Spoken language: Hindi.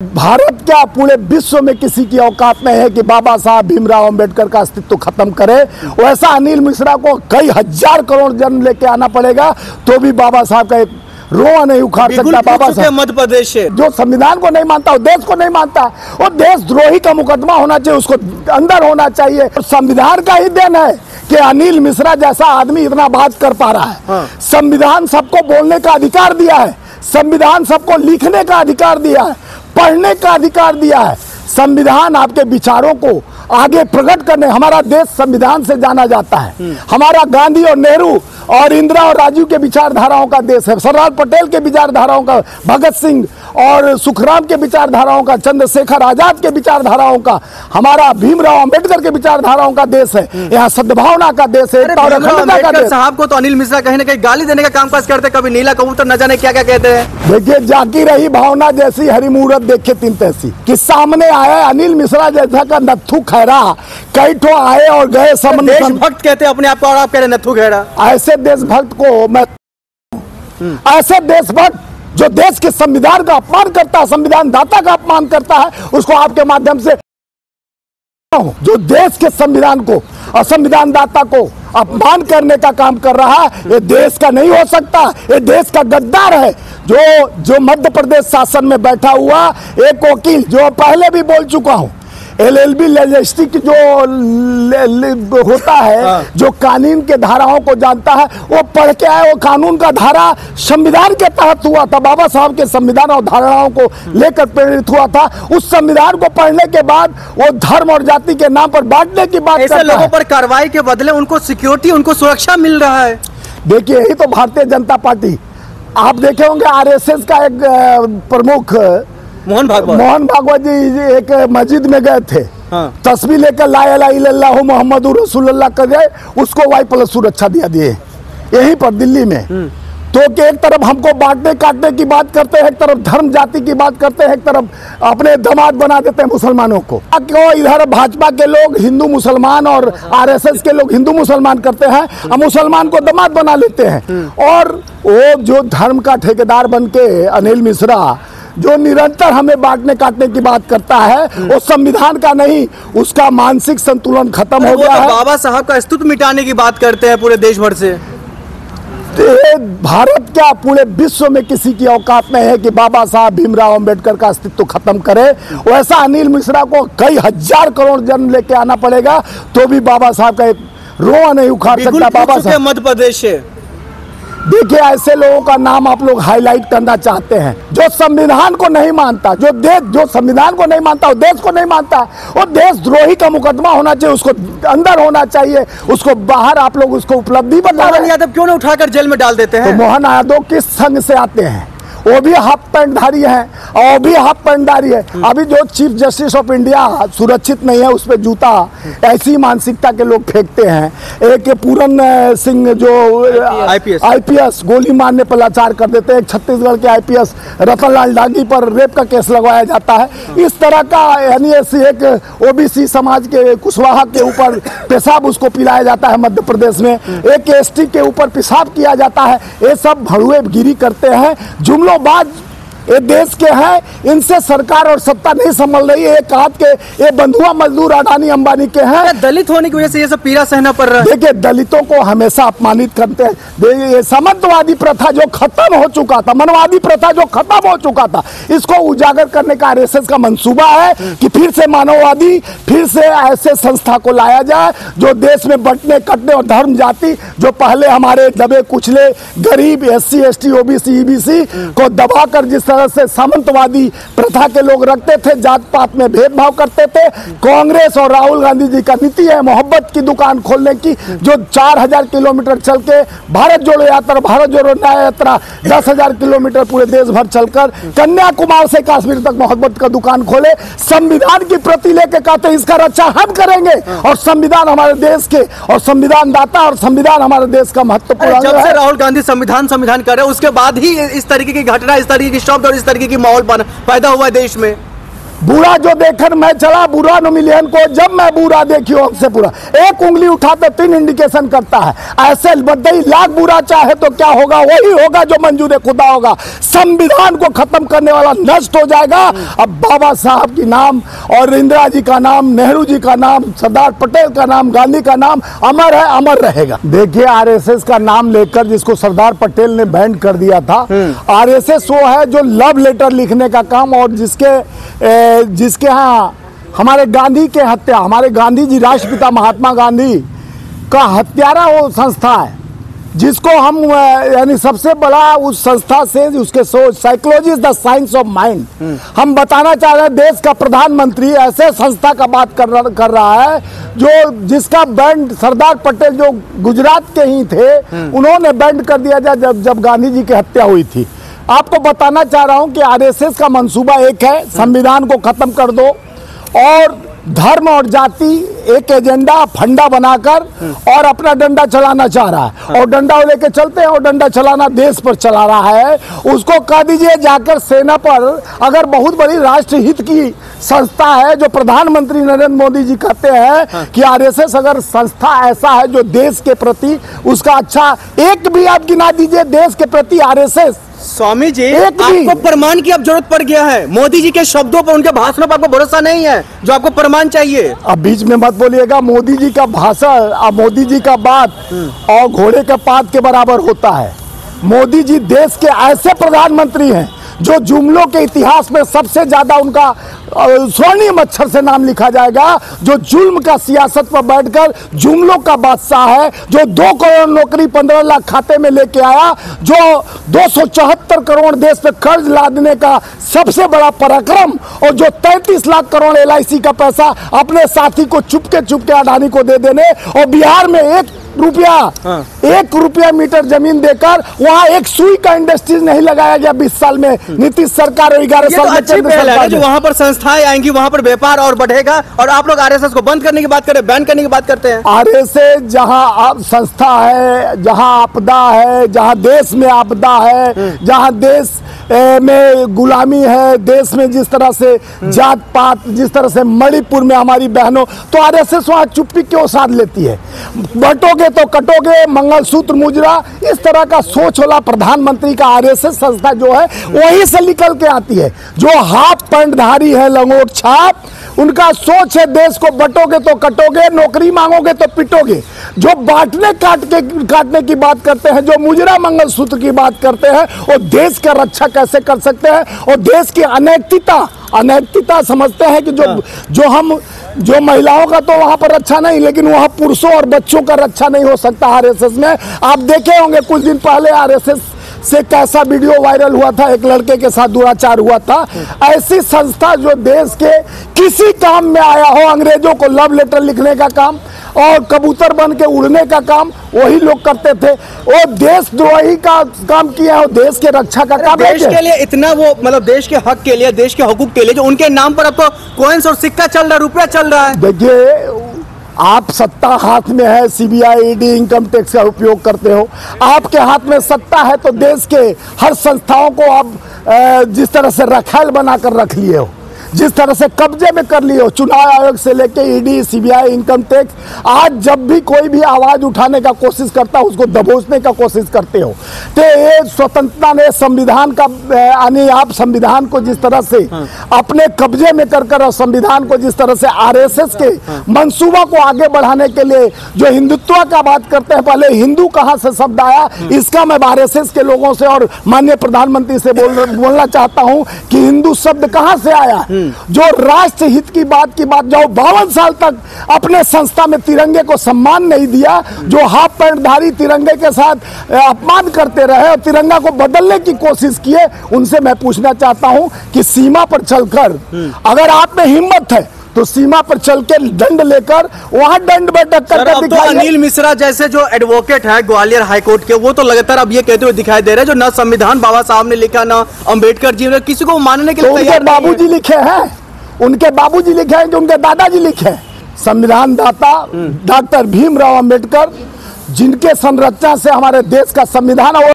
भारत क्या पूरे विश्व में किसी की औकात नहीं है कि बाबा साहब भीमराव अंबेडकर का अस्तित्व खत्म करे। वैसा अनिल मिश्रा को कई हजार करोड़ जन्म लेके आना पड़ेगा तो भी बाबा साहब का एक रोआ नहीं उखाड़ सकता। बाबा साहब मध्य प्रदेश से जो संविधान को नहीं मानता, वो देश को नहीं मानता, वो देशद्रोही का मुकदमा होना चाहिए, उसको अंदर होना चाहिए। संविधान का ही देन है कि अनिल मिश्रा जैसा आदमी इतना बात कर पा रहा है। संविधान सबको बोलने का अधिकार दिया है, संविधान सबको लिखने का अधिकार दिया है, पढ़ने का अधिकार दिया है। संविधान आपके विचारों को आगे प्रकट करने, हमारा देश संविधान से जाना जाता है। हमारा गांधी और नेहरू और इंदिरा और राजीव के विचारधाराओं का देश है, सरदार पटेल के विचारधाराओं का, भगत सिंह और सुखराम के विचारधाराओं का, चंद्रशेखर आजाद के विचारधाराओं का, हमारा भीमराव अंबेडकर के विचारधाराओं का देश है। यहाँ सद्भावना का देश है, का देश। साहब को तो अनिल मिश्रा कहीं ना कहीं गाली देने का कामकाज करते, कभी नीला कबूतर न जाने क्या क्या कहते हैं। देखिए, जाकी रही भावना जैसी हरी मूरत देखे तीन तैसी, कि सामने आया अनिल मिश्रा जैसा का नत्थू खैरा, कई ठो आए और गए। देशभक्त कहते हैं अपने आप को और आप कह रहे नत्थू खैरा। ऐसे देशभक्त को मैं, ऐसे देशभक्त जो देश के संविधान का अपमान करता है, संविधान दाता का अपमान करता है, उसको आपके माध्यम से, जो देश के संविधान को और संविधान दाता को अपमान करने का काम कर रहा है, ये देश का नहीं हो सकता। ये देश का गद्दार है, जो मध्य प्रदेश शासन में बैठा हुआ एक वकील, जो पहले भी बोल चुका हूं, LLB लॉजिस्टिक जो होता है, जो कानून के धाराओं को जानता है, वो पढ़ के आए। वो कानून का धारा संविधान के तहत हुआ था, बाबा साहब के संविधान और धाराओं को लेकर प्रेरित हुआ था। उस संविधान को पढ़ने के बाद वो धर्म और जाति के नाम पर बांटने की बात करता है। ऐसे लोगों पर कार्रवाई के बदले उनको सिक्योरिटी, उनको सुरक्षा मिल रहा है। देखिए, यही तो भारतीय जनता पार्टी, आप देखे होंगे RSS का एक प्रमुख मोहन भागवत जी एक मस्जिद में गए थे, तस्वीर लेकर ला इलाहा इल्लल्लाहु मुहम्मदुर रसूलुल्लाह कर गए, उसको Y+ सुरक्षा दिए यहीं पर दिल्ली में। तो कि एक तरफ हमको बांटने काटने की बात करते हैं, एक तरफ धर्म जाति की बात करते हैं, एक तरफ अपने दामाद बना देते हैं मुसलमानों को। क्यों इधर भाजपा के लोग हिंदू मुसलमान और RSS के लोग हिंदू मुसलमान करते हैं, और मुसलमान को दामाद बना लेते हैं। और वो जो धर्म का ठेकेदार बन के अनिल मिश्रा जो निरंतर हमें बांटने काटने की बात करता है, वो संविधान का नहीं, उसका मानसिक संतुलन खत्म हो गया है। बाबा साहब का अस्तित्व मिटाने की बात करते हैं पूरे देश भर से। भारत क्या पूरे विश्व में किसी की औकात नहीं है कि बाबा साहब भीमराव अंबेडकर का अस्तित्व खत्म करे। वैसा अनिल मिश्रा को कई हजार करोड़ जन्म लेके आना पड़ेगा तो भी बाबा साहब का एक रोआ नहीं उखाड़ सकता। बाबा साहब मध्य प्रदेश से, देखिए, ऐसे लोगों का नाम आप लोग हाईलाइट करना चाहते हैं, जो संविधान को नहीं मानता, जो संविधान को नहीं मानता, वो देश को नहीं मानता, वो देशद्रोही का मुकदमा होना चाहिए, उसको अंदर होना चाहिए, उसको बाहर आप लोग उसको उपलब्धि बता रहे हैं। मोहन यादव क्यों नहीं उठाकर जेल में डाल देते हैं? तो मोहन यादव किस संघ से आते हैं? वो भी हाफ पैंटधारी है और वो भी हाफ पैंटधारी है। अभी जो चीफ जस्टिस ऑफ इंडिया सुरक्षित नहीं है, उस पर जूता ऐसी मानसिकता के लोग फेंकते हैं। एक पूरन सिंह जो IPS गोली मारने पर लाचार कर देते हैं। छत्तीसगढ़ के IPS रतनलाल डांगी पर रेप का केस लगवाया जाता है। इस तरह का, यानी एक OBC समाज के कुशवाहा के ऊपर पेशाब उसको पिलाया जाता है मध्य प्रदेश में, एक ST के ऊपर पेशाब किया जाता है। ये सब भड़ुए गिरी करते हैं, जुमलों बात ये देश के हैं, इनसे सरकार और सत्ता नहीं संभल रही है। एक हाथ के ये बंधुआ मजदूर अडानी अंबानी के हैं। दलित होने की वजह से ये सब पीड़ा सहना पड़ रहा है। देखिए, दलितों को हमेशा अपमानित करते हैं। ये सामंतवादी प्रथा जो खत्म हो चुका था, मनवादी प्रथा जो खत्म हो चुका था, इसको उजागर करने का RSS का मंसूबा है कि फिर से मानववादी, फिर से ऐसे संस्था को लाया जाए जो देश में बंटने कटने और धर्म जाति, जो पहले हमारे दबे कुचले गरीब SC ST OBC EBC को दबाकर जिस तरह से सामंतवादी प्रथा के लोग रखते थे, जात पात में भेदभाव करते थे। कांग्रेस और राहुल गांधी जी का नीति है मोहब्बत की दुकान खोलने की, जो 4000 किलोमीटर चल के भारत जोड़ो यात्रा, भारत जोड़ो न्याय यात्रा 10,000 किलोमीटर पूरे देश भर चलकर कन्याकुमारी से कश्मीर तक मोहब्बत का दुकान खोले। संविधान की प्रति लेके कहते इसका रक्षा हम करेंगे, और संविधान हमारे देश के और संविधान दाता और संविधान हमारे देश का महत्वपूर्ण। जब से राहुल गांधी संविधान कर रहे हैं, उसके बाद ही इस तरीके की घटना, इस तरीके की शब्द और इस तरीके की माहौल पैदा हुआ है देश में। बुरा जो देखकर मैं चला बुरा न मिलियन को, जब मैं बुरा देखियो हमसे पूरा। एक उंगली उठाते 3 इंडिकेशन करता है। ऐसे बदई लाख बुरा चाहे तो क्या होगा, वही होगा जो मंजूर खुदा होगा। संविधान को खत्म करने वाला नष्ट हो जाएगा। अब बाबा साहब की नाम और इंदिरा जी का नाम, नेहरू जी का नाम, सरदार पटेल का नाम, गांधी का नाम अमर है, अमर रहेगा। देखिए आरएसएस का नाम लेकर जिसको सरदार पटेल ने बैन कर दिया था, आरएसएस वो है जो लव लेटर लिखने का काम और जिसके यहाँ हमारे गांधी के हत्या, हमारे गांधी जी राष्ट्रपिता महात्मा गांधी का हत्यारा वो संस्था है, जिसको हम यानी सबसे बड़ा उस संस्था से उसके सोच psychology is the science of mind. हम बताना चाह रहे हैं देश का प्रधानमंत्री ऐसे संस्था का बात कर रहा है जो जिसका बैंड सरदार पटेल जो गुजरात के ही थे उन्होंने बैंड कर दिया जब गांधी जी की हत्या हुई थी। आपको बताना चाह रहा हूं कि आरएसएस का मंसूबा एक है, संविधान को खत्म कर दो और धर्म और जाति एक एजेंडा फंडा बनाकर और अपना डंडा चलाना चाह रहा है। और डंडा लेके चलते हैं और डंडा चलाना देश पर चला रहा है। उसको कह दीजिए जाकर सेना पर, अगर बहुत बड़ी राष्ट्रहित की संस्था है जो प्रधानमंत्री नरेंद्र मोदी जी कहते हैं कि आरएसएस अगर संस्था ऐसा है जो देश के प्रति उसका अच्छा एक भी आप गिना दीजिए देश के प्रति आरएसएस। स्वामी जी आपको प्रमाण की अब जरूरत पड़ गया है, मोदी जी के शब्दों पर उनके भाषणों पर आपको भरोसा नहीं है जो आपको प्रमाण चाहिए। अब बीच में मत बोलिएगा, मोदी जी का भाषण और मोदी जी का बात और घोड़े के पात के बराबर होता है। मोदी जी देश के ऐसे प्रधानमंत्री हैं जो जुमलों के इतिहास में सबसे ज्यादा उनका स्वर्णिम अक्षर से नाम लिखा जाएगा, जो जुल्म का सियासत पर बैठकर जुमलों का बादशाह है, जो 2 करोड़ नौकरी 15 लाख खाते में लेके आया, जो 274 करोड़ देश पे कर्ज लादने का सबसे बड़ा पराक्रम और जो 33 लाख करोड़ LIC का पैसा अपने साथी को चुपके अडानी को दे देने और बिहार में 1 रुपया मीटर जमीन देकर वहां एक सुई का इंडस्ट्रीज नहीं लगाया गया 20 साल में नीतीश सरकार और 11 साल में केंद्र सरकार जो वहां पर संस्थाएं आएंगी वहां पर व्यापार और बढ़ेगा और आप लोग आरएसएस को बंद करने की बात करें, बैन करने की बात करते हैं। आरएसएस जहां आप संस्था है, जहां आपदा है, जहां देश में आपदा है, जहां देश में गुलामी है, देश में जिस तरह से जात पात, जिस तरह से मणिपुर में हमारी बहनों, तो आरएसएस वहां चुप्पी क्यों साध लेती है। बटोगे तो कटोगे, मंगलसूत्र मुजरा, इस तरह का सोच वाला प्रधानमंत्री का आरएसएस संस्था जो है वहीं से निकल के आती है। जो हाफ पैंटधारी है लंगोट छाप, उनका सोच है देश को बटोगे तो कटोगे, नौकरी मांगोगे तो पिटोगे। जो बांटने काटने की बात करते हैं, जो मुजरा मंगलसूत्र की बात करते हैं, वो देश का रक्षा कैसे कर सकते हैं और देश की अनैतिकता समझते हैं कि जो महिलाओं का तो वहां पर रक्षा नहीं, लेकिन वहां पुरुषों और बच्चों का रक्षा नहीं हो सकता आरएसएस में। आप देखे होंगे कुछ दिन पहले आरएसएस से कैसा वीडियो वायरल हुआ था, एक लड़के के साथ दुराचार हुआ था। ऐसी संस्था जो देश के किसी काम में आया हो, अंग्रेजों को लव लेटर लिखने का काम और कबूतर बन के उड़ने का काम वही लोग करते थे, वो देशद्रोही का काम किया, देश के रक्षा का काम। देश के लिए इतना वो मतलब देश के हक के लिए, देश के हुकूक के लिए, जो उनके नाम पर अब तो कॉइन्स और सिक्का चल रहा है, रुपया चल रहा है। देखिए आप सत्ता हाथ में है, सीबीआई ईडी इनकम टैक्स का उपयोग करते हो, आपके हाथ में सत्ता है तो देश के हर संस्थाओं को आप जिस तरह से रखैल बनाकर रख लिए हो, जिस तरह से कब्जे में कर लिए हो, चुनाव आयोग से लेके ईडी सीबीआई इनकम टैक्स, आज जब भी कोई भी आवाज उठाने का कोशिश करता है उसको दबोचने का कोशिश करते हो। तो ये स्वतंत्रता ने संविधान का यानी आप संविधान को जिस तरह से अपने कब्जे में कर और संविधान को जिस तरह से आरएसएस के मंसूबा को आगे बढ़ाने के लिए जो हिंदुत्व का बात करते हैं, पहले हिंदू कहाँ से शब्द आया, इसका मैं आरएसएस के लोगों से और माननीय प्रधानमंत्री से बोलना चाहता हूँ कि हिंदू शब्द कहाँ से आया। जो राष्ट्र हित की बात जो 52 साल तक अपने संस्था में तिरंगे को सम्मान नहीं दिया, जो हाफ पैंटधारी तिरंगे के साथ अपमान करते रहे और तिरंगा को बदलने की कोशिश किए, उनसे मैं पूछना चाहता हूं कि सीमा पर चलकर अगर आप में हिम्मत है तो सीमा पर चल के दंड लेकर वहां दंड बैठक करके दिखाइए। अनिल मिश्रा जैसे जो एडवोकेट है ग्वालियर हाईकोर्ट के, वो तो लगातार अब ये कहते हुए दिखाई दे रहे हैं जो ना संविधान बाबा साहब ने लिखा, ना अंबेडकर जी ने, किसी को मानने के लिए उनके बाबूजी लिखे हैं, उनके बाबूजी लिखे हैं, जो उनके दादाजी लिखे हैं। संविधान दाता डॉक्टर भीमराव अंबेडकर, जिनके संरचना से हमारे देश का संविधान